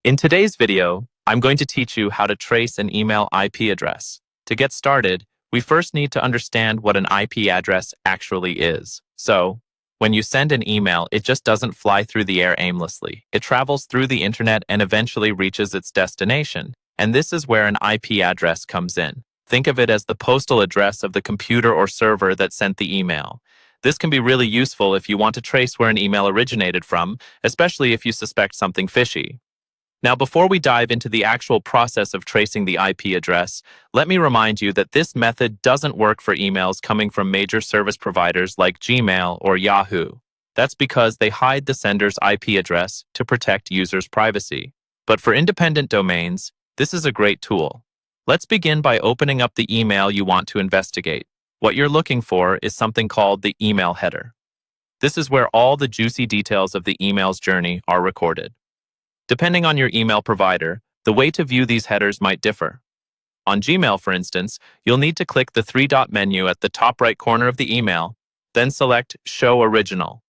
In today's video, I'm going to teach you how to trace an email IP address. To get started, we first need to understand what an IP address actually is. So, when you send an email, it just doesn't fly through the air aimlessly. It travels through the internet and eventually reaches its destination. And this is where an IP address comes in. Think of it as the postal address of the computer or server that sent the email. This can be really useful if you want to trace where an email originated from, especially if you suspect something fishy. Now, before we dive into the actual process of tracing the IP address, let me remind you that this method doesn't work for emails coming from major service providers like Gmail or Yahoo. That's because they hide the sender's IP address to protect users' privacy. But for independent domains, this is a great tool. Let's begin by opening up the email you want to investigate. What you're looking for is something called the email header. This is where all the juicy details of the email's journey are recorded. Depending on your email provider, the way to view these headers might differ. On Gmail, for instance, you'll need to click the three-dot menu at the top right corner of the email, then select Show Original.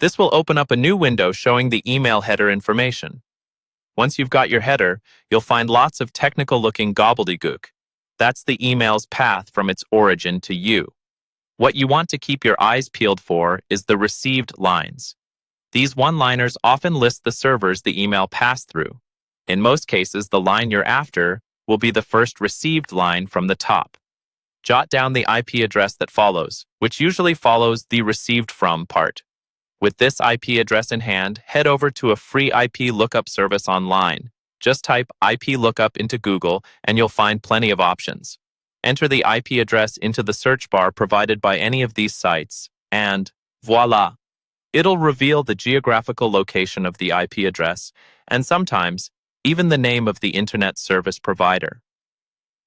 This will open up a new window showing the email header information. Once you've got your header, you'll find lots of technical-looking gobbledygook. That's the email's path from its origin to you. What you want to keep your eyes peeled for is the received lines. These one-liners often list the servers the email passed through. In most cases, the line you're after will be the first received line from the top. Jot down the IP address that follows, which usually follows the received from part. With this IP address in hand, head over to a free IP lookup service online. Just type IP lookup into Google and you'll find plenty of options. Enter the IP address into the search bar provided by any of these sites, and voila! It'll reveal the geographical location of the IP address, and sometimes even the name of the internet service provider.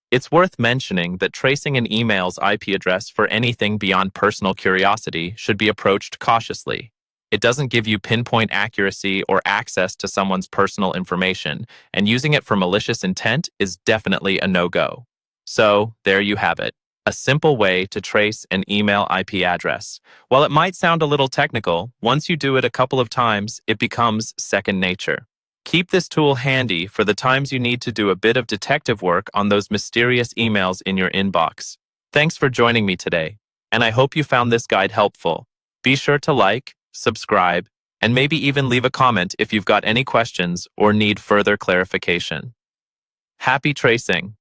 It's worth mentioning that tracing an email's IP address for anything beyond personal curiosity should be approached cautiously. It doesn't give you pinpoint accuracy or access to someone's personal information, and using it for malicious intent is definitely a no-go. So, there you have it. A simple way to trace an email IP address. While it might sound a little technical, once you do it a couple of times, it becomes second nature. Keep this tool handy for the times you need to do a bit of detective work on those mysterious emails in your inbox. Thanks for joining me today, and I hope you found this guide helpful. Be sure to like, subscribe, and maybe even leave a comment if you've got any questions or need further clarification. Happy tracing!